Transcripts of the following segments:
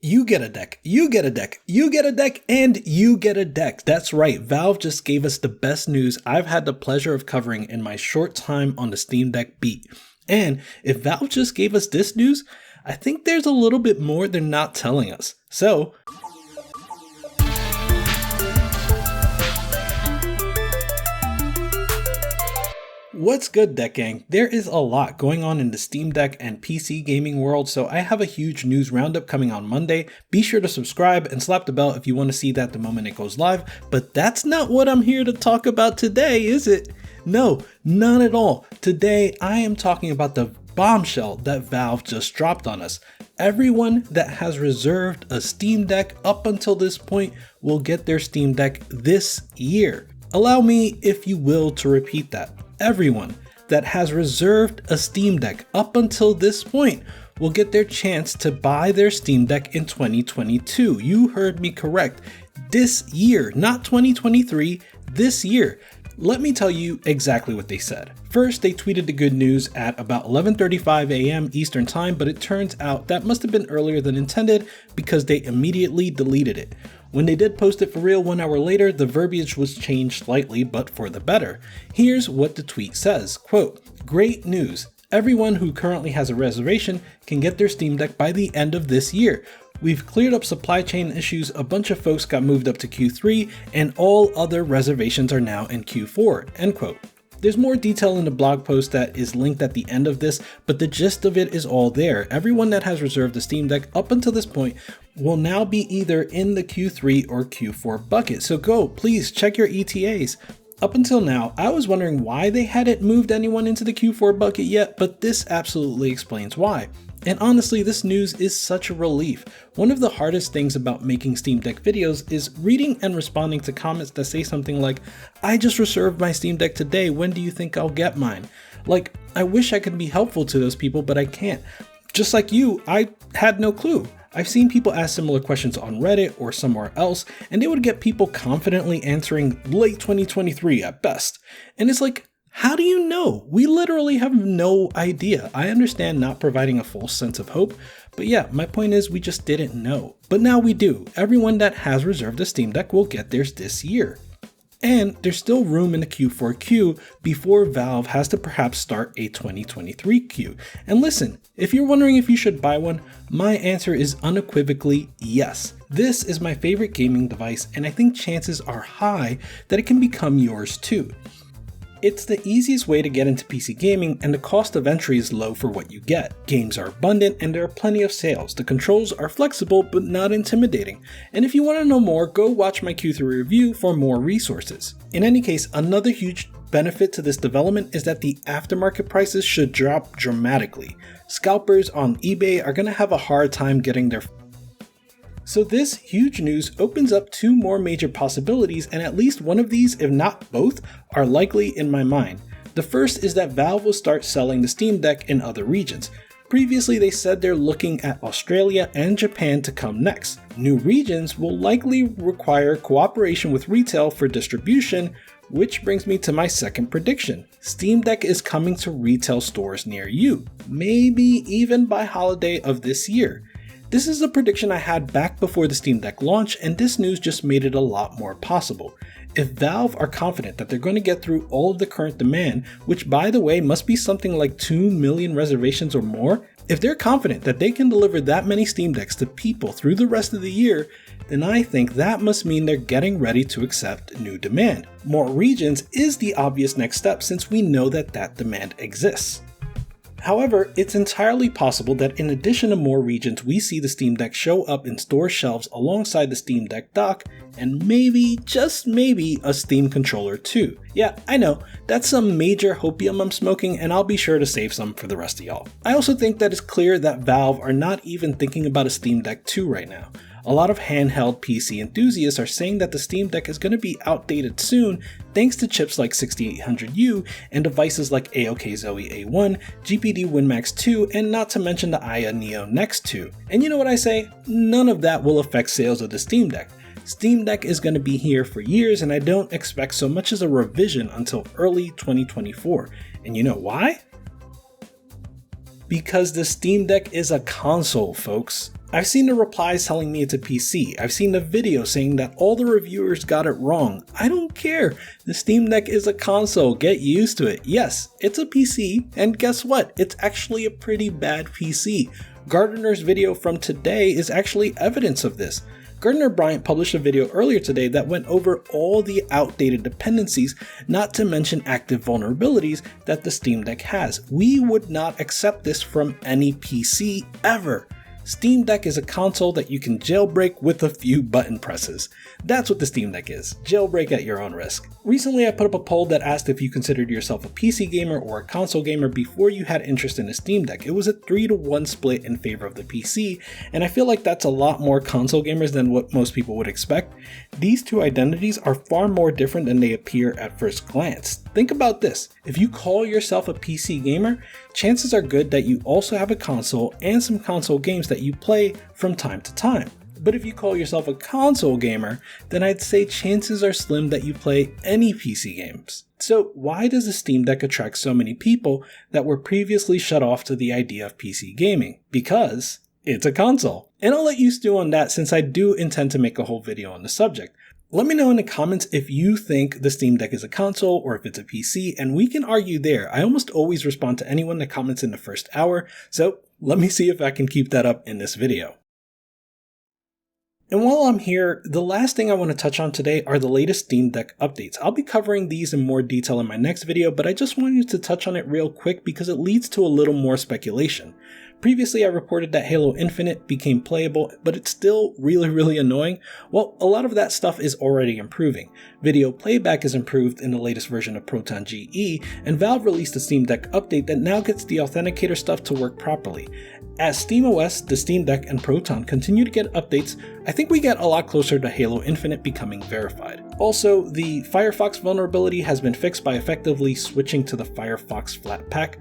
You get a deck, you get a deck, you get a deck, and you get a deck. That's right, Valve just gave us the best news I've had the pleasure of covering in my short time on the Steam Deck beat. And if Valve just gave us this news, I think there's a little bit more they're not telling us. So, what's good, Deck Gang? There is a lot going on in the Steam Deck and PC gaming world, so I have a huge news roundup coming on Monday. Be sure to subscribe and slap the bell if you want to see that the moment it goes live, but that's not what I'm here to talk about today, is it? No, not at all. Today, I am talking about the bombshell that Valve just dropped on us. Everyone that has reserved a Steam Deck up until this point will get their Steam Deck this year. Allow me, if you will, to repeat that. Everyone that has reserved a Steam Deck up until this point will get their chance to buy their Steam Deck in 2022. You heard me correct. This year, not 2023, this year. Let me tell you exactly what they said. First, they tweeted the good news at about 11:35 a.m. Eastern Time, but it turns out that must have been earlier than intended because they immediately deleted it. When they did post it for real 1 hour later, the verbiage was changed slightly, but for the better. Here's what the tweet says, quote, "Great news. Everyone who currently has a reservation can get their Steam Deck by the end of this year. We've cleared up supply chain issues, a bunch of folks got moved up to Q3, and all other reservations are now in Q4, end quote. There's more detail in the blog post that is linked at the end of this, but the gist of it is all there. Everyone that has reserved the Steam Deck up until this point will now be either in the Q3 or Q4 bucket, so go, please check your ETAs. Up until now, I was wondering why they hadn't moved anyone into the Q4 bucket yet, but this absolutely explains why. And honestly, this news is such a relief. One of the hardest things about making Steam Deck videos is reading and responding to comments that say something like, "I just reserved my Steam Deck today, when do you think I'll get mine?" Like, I wish I could be helpful to those people, but I can't. Just like you, I had no clue. I've seen people ask similar questions on Reddit or somewhere else, and they would get people confidently answering late 2023 at best. And it's like, how do you know? We literally have no idea. I understand not providing a false sense of hope, but yeah, my point is we just didn't know. But now we do. Everyone that has reserved a Steam Deck will get theirs this year. And there's still room in the Q4 queue before Valve has to perhaps start a 2023 queue. And listen, if you're wondering if you should buy one, my answer is unequivocally yes. This is my favorite gaming device, and I think chances are high that it can become yours too. It's the easiest way to get into PC gaming, and the cost of entry is low for what you get. Games are abundant and there are plenty of sales. The controls are flexible but not intimidating. And if you want to know more, go watch my Q3 review for more resources. In any case, another huge benefit to this development is that the aftermarket prices should drop dramatically. Scalpers on eBay are going to have a hard time getting their So this huge news opens up two more major possibilities, and at least one of these, if not both, are likely in my mind. The first is that Valve will start selling the Steam Deck in other regions. Previously, they said they're looking at Australia and Japan to come next. New regions will likely require cooperation with retail for distribution, which brings me to my second prediction. Steam Deck is coming to retail stores near you, maybe even by holiday of this year. This is a prediction I had back before the Steam Deck launch, and this news just made it a lot more possible. If Valve are confident that they're going to get through all of the current demand, which by the way must be something like 2 million reservations or more, if they're confident that they can deliver that many Steam Decks to people through the rest of the year, then I think that must mean they're getting ready to accept new demand. More regions is the obvious next step since we know that demand exists. However, it's entirely possible that in addition to more regions, we see the Steam Deck show up in store shelves alongside the Steam Deck dock, and maybe, just maybe, a Steam controller too. Yeah, I know, that's some major hopium I'm smoking, and I'll be sure to save some for the rest of y'all. I also think that it's clear that Valve are not even thinking about a Steam Deck 2 right now. A lot of handheld PC enthusiasts are saying that the Steam Deck is going to be outdated soon thanks to chips like 6800U and devices like AOK Zoe A1, GPD WinMax 2, and not to mention the Aya Neo Next 2. And you know what I say? None of that will affect sales of the Steam Deck. Steam Deck is going to be here for years, and I don't expect so much as a revision until early 2024. And you know why? Because the Steam Deck is a console, folks. I've seen the replies telling me it's a PC. I've seen the video saying that all the reviewers got it wrong. I don't care. The Steam Deck is a console. Get used to it. Yes, it's a PC, and guess what? It's actually a pretty bad PC. Gardner's video from today is actually evidence of this. Gardner Bryant published a video earlier today that went over all the outdated dependencies, not to mention active vulnerabilities that the Steam Deck has. We would not accept this from any PC ever. Steam Deck is a console that you can jailbreak with a few button presses. That's what the Steam Deck is. Jailbreak at your own risk. Recently, I put up a poll that asked if you considered yourself a PC gamer or a console gamer before you had interest in a Steam Deck. It was a 3-to-1 split in favor of the PC, and I feel like that's a lot more console gamers than what most people would expect. These two identities are far more different than they appear at first glance. Think about this. If you call yourself a PC gamer, chances are good that you also have a console and some console games that you play from time to time. But if you call yourself a console gamer, then I'd say chances are slim that you play any PC games. So why does the Steam Deck attract so many people that were previously shut off to the idea of PC gaming? Because it's a console. And I'll let you stew on that since I do intend to make a whole video on the subject. Let me know in the comments if you think the Steam Deck is a console or if it's a PC, and we can argue there. I almost always respond to anyone that comments in the first hour, so let me see if I can keep that up in this video. And while I'm here, the last thing I want to touch on today are the latest Steam Deck updates. I'll be covering these in more detail in my next video, but I just wanted to touch on it real quick because it leads to a little more speculation. Previously, I reported that Halo Infinite became playable, but it's still really annoying. Well, a lot of that stuff is already improving. Video playback is improved in the latest version of Proton GE, and Valve released a Steam Deck update that now gets the authenticator stuff to work properly. As SteamOS, the Steam Deck, and Proton continue to get updates, I think we get a lot closer to Halo Infinite becoming verified. Also, the Firefox vulnerability has been fixed by effectively switching to the Firefox Flatpak.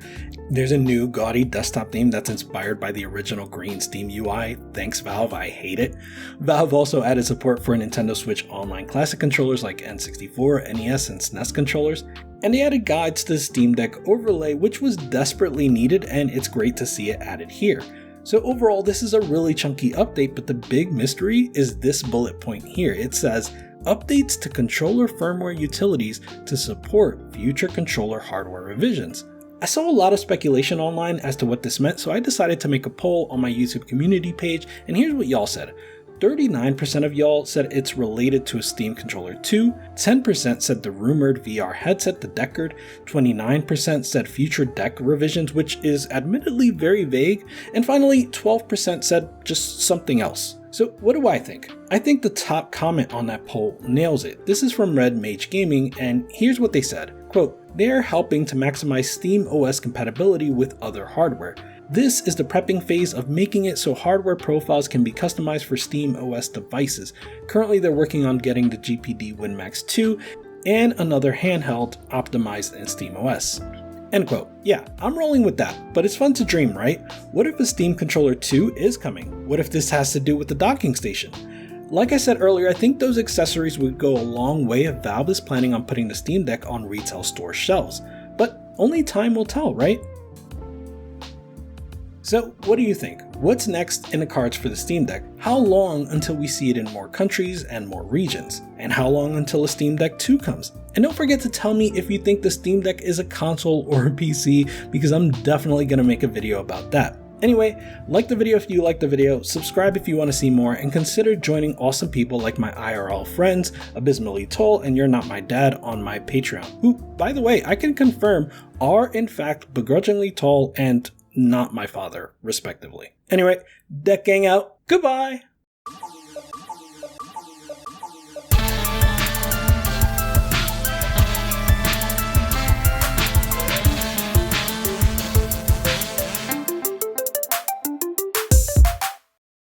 There's a new gaudy desktop theme that's inspired by the original green Steam UI. Thanks Valve, I hate it. Valve also added support for Nintendo Switch Online Classic controllers like N64, NES, and SNES controllers. And they added guides to the Steam Deck overlay, which was desperately needed, and it's great to see it added here. So overall, this is a really chunky update, but the big mystery is this bullet point here. It says, updates to controller firmware utilities to support future controller hardware revisions. I saw a lot of speculation online as to what this meant, so I decided to make a poll on my YouTube community page, and here's what y'all said. 39% of y'all said it's related to a Steam Controller 2, 10% said the rumored VR headset, the Deckard, 29% said future deck revisions, which is admittedly very vague, and finally 12% said just something else. So what do I think? I think the top comment on that poll nails it. This is from Red Mage Gaming, and here's what they said. Quote, they're helping to maximize Steam OS compatibility with other hardware. This is the prepping phase of making it so hardware profiles can be customized for Steam OS devices. Currently they're working on getting the GPD WinMax 2 and another handheld optimized in Steam OS. End quote. Yeah, I'm rolling with that, but it's fun to dream, right? What if a Steam Controller 2 is coming? What if this has to do with the docking station? Like I said earlier, I think those accessories would go a long way if Valve is planning on putting the Steam Deck on retail store shelves. But only time will tell, right? So what do you think? What's next in the cards for the Steam Deck? How long until we see it in more countries and more regions? And how long until a Steam Deck 2 comes? And don't forget to tell me if you think the Steam Deck is a console or a PC, because I'm definitely going to make a video about that. Anyway, like the video if you liked the video, subscribe if you want to see more, and consider joining awesome people like my IRL friends, Abysmally Tall and You're Not My Dad on my Patreon, who, by the way, I can confirm are in fact begrudgingly tall and not my father, respectively. Anyway, Deck Gang out. Goodbye!